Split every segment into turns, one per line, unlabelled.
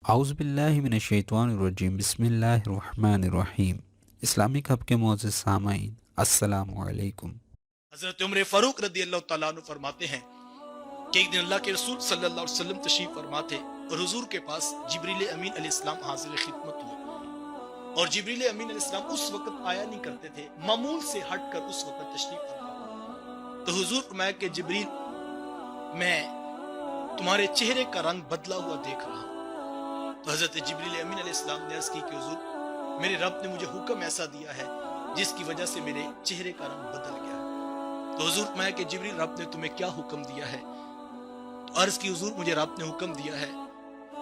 اعوذ باللہ من الشیطان الرجیم، بسم اللہ الرحمن الرحیم۔ اسلامک ہب کے معزز سامعین، السلام علیکم۔
حضرت عمر فاروق رضی اللہ تعالیٰ عنہ فرماتے ہیں کہ ایک دن اللہ کے رسول صلی اللہ علیہ وسلم تشریف فرما تھے اور حضور کے پاس جبریل امین علیہ السلام حاضر خدمت ہوئے، اور جبریل امین علیہ السلام اس وقت آیا نہیں کرتے تھے، معمول سے ہٹ کر اس وقت تشریف فرما۔ تو حضور فرمایا کہ جبریل، میں تمہارے چہرے کا رنگ بدلا ہوا دیکھ رہا ہوں۔ تو حضرت جبریل امین علیہ السلام نے عرض کی کہ حضور، میرے رب نے مجھے حکم ایسا دیا ہے جس کی وجہ سے میرے چہرے کا رنگ بدل گیا ہے۔ تو حضور فرمایا کہ جبریل، رب نے تمہیں کیا حکم دیا ہے؟ تو عرض کی حضور، مجھے رب نے حکم دیا ہے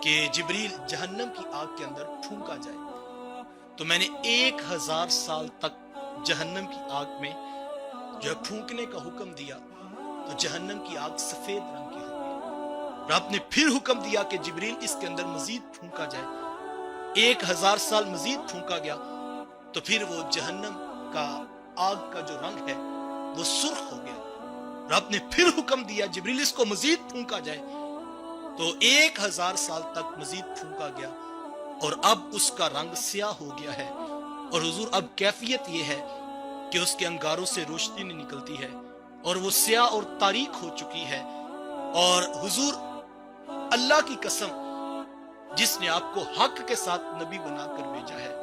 کہ جبریل جہنم کی آگ کے اندر پھونکا جائے۔ تو میں نے 1000 سال تک جہنم کی آگ میں جو ہے پھونکنے کا حکم دیا، تو جہنم کی آگ سفید رنگ کی ہو گئی۔ رب نے پھر حکم دیا کہ جبریل اس کے اندر مزید پھونکا جائے۔ 1000 سال مزید پھونکا گیا تو پھر وہ جہنم کا آگ کا جو رنگ ہے وہ سرخ ہو گیا۔ رب نے پھر حکم دیا جبریل اس کو مزید پھونکا جائے، تو 1000 سال تک مزید پھونکا گیا اور اب اس کا رنگ سیاہ ہو گیا ہے۔ اور حضور اب کیفیت یہ ہے کہ اس کے انگاروں سے روشنی نہیں نکلتی ہے اور وہ سیاہ اور تاریک ہو چکی ہے۔ اور حضور، اللہ کی قسم جس نے آپ کو حق کے ساتھ نبی بنا کر بھیجا ہے،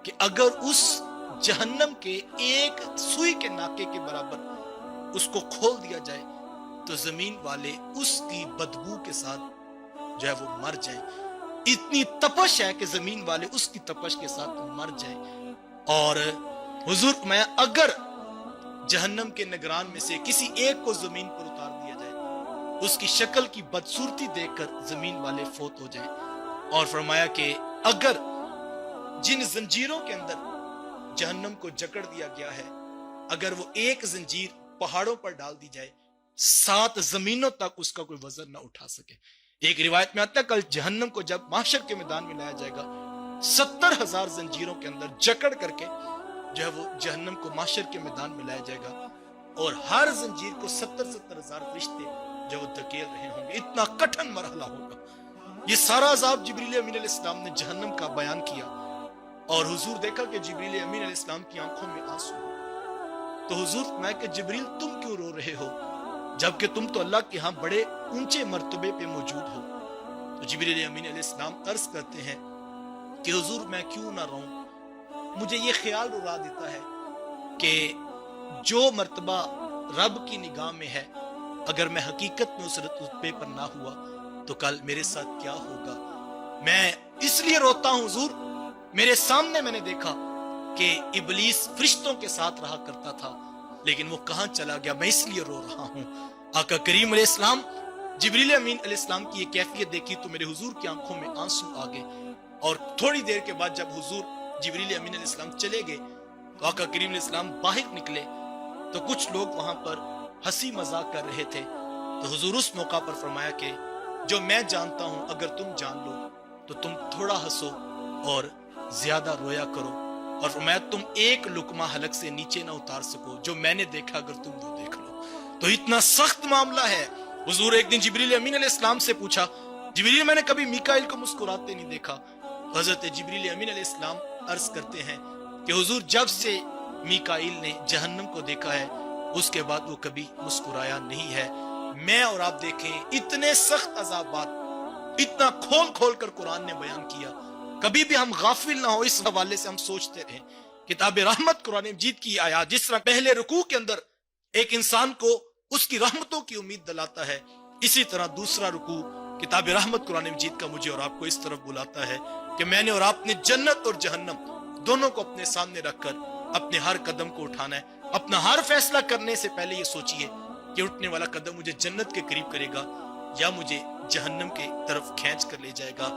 کہ اگر اس جہنم کے ایک سوئی کے ناکے کے برابر اس کو کھول دیا جائے تو زمین والے اس کی بدبو کے ساتھ جو ہے وہ مر جائیں۔ اتنی تپش ہے کہ زمین والے اس کی تپش کے ساتھ مر جائیں۔ اور حضور، میں اگر جہنم کے نگران میں سے کسی ایک کو زمین پر اتار دیا جائے، اس کی شکل کی بدصورتی دیکھ کر زمین والے فوت ہو جائیں۔ اور فرمایا کہ اگر جن زنجیروں کے اندر جہنم کو جکڑ دیا گیا ہے، اگر وہ ایک زنجیر پہاڑوں پر ڈال دی جائے، 7 زمینوں تک اس کا کوئی وزن نہ اٹھا سکے۔ ایک روایت میں آتا ہے کل جہنم کو جب محشر کے میدان میں لایا جائے گا، 70,000 زنجیروں کے اندر جکڑ کر کے جو ہے وہ جہنم کو محشر کے میدان میں لایا جائے گا، اور ہر زنجیر کو 70,000 فرشتے جو وہ دھکیل رہے ہوں گے۔ اتنا کٹھن مرحلہ ہوگا۔ یہ سارا عذاب جبریل امین علیہ السلام نے جہنم کا بیان کیا، اور حضور دیکھا کہ جبریل امین علیہ السلام کی آنکھوں میں آنسو۔ تو حضور میں کہ جبریل، تم کیوں رو رہے ہو جبکہ تم تو اللہ کے ہاں بڑے اونچے مرتبے پہ موجود ہو؟ تو جبریل امین علیہ السلام عرض کرتے ہیں کہ حضور، میں کیوں نہ رہوں؟ مجھے یہ خیال رلا دیتا ہے کہ جو مرتبہ رب کی نگاہ میں ہے، اگر میں حقیقت میں اس رتبے پر نہ ہوا تو کل میرے ساتھ کیا ہوگا؟ میں اس لیے روتا ہوں حضور، میرے سامنے میں نے دیکھا کہ ابلیس فرشتوں کے ساتھ رہا کرتا تھا، لیکن وہ کہاں چلا گیا، میں اس لیے رو رہا ہوں۔ آقا کریم علیہ السلام، جبریل امین علیہ السلام کی یہ کیفیت دیکھی تو میرے حضور کی آنکھوں میں آنسو آ گئے۔ اور تھوڑی دیر کے بعد جب حضور جبریل امین علیہ السلام چلے گئے تو آقا کریم علیہ السلام باہر نکلے تو کچھ لوگ وہاں پر ہنسی مذاق کر رہے تھے۔ تو حضور اس موقع پر فرمایا کہ جو میں جانتا ہوں اگر تم جان لو تو تم تھوڑا ہنسو اور زیادہ رویا کرو، اور فرمایا تم ایک لقمہ حلق سے نیچے نہ اتار سکو، جو میں نے دیکھا اگر تم وہ دیکھ لو۔ تو اتنا سخت معاملہ ہے۔ حضور ایک دن جبریل امین علیہ السلام سے پوچھا، جبریل، میں نے کبھی میکائیل کو مسکراتے نہیں دیکھا۔ حضرت جبریل امین علیہ السلام عرض کرتے ہیں کہ حضور، جب سے میکائیل نے جہنم کو دیکھا ہے اس کے بعد وہ کبھی مسکرایا نہیں ہے۔ میں اور آپ دیکھیں اتنے سخت عذابات اتنا کھول کھول کر قرآن نے بیان کیا، کبھی بھی ہم غافل نہ ہو اس حوالے سے، ہم سوچتے رہیں کتاب رحمت قرآن مجید کی آیات جس طرح پہلے رکوع کے اندر ایک انسان کو اس کی رحمتوں کی امید دلاتا ہے، اسی طرح دوسرا رکوع کتاب رحمت قرآن مجید کا مجھے اور آپ کو اس طرف بلاتا ہے کہ میں نے اور آپ نے جنت اور جہنم دونوں کو اپنے سامنے رکھ کر اپنے ہر قدم کو اٹھانا ہے۔ اپنا ہر فیصلہ کرنے سے پہلے یہ سوچئے کہ اٹھنے والا قدم مجھے جنت کے قریب کرے گا یا مجھے جہنم کے طرف کھینچ کر لے جائے گا۔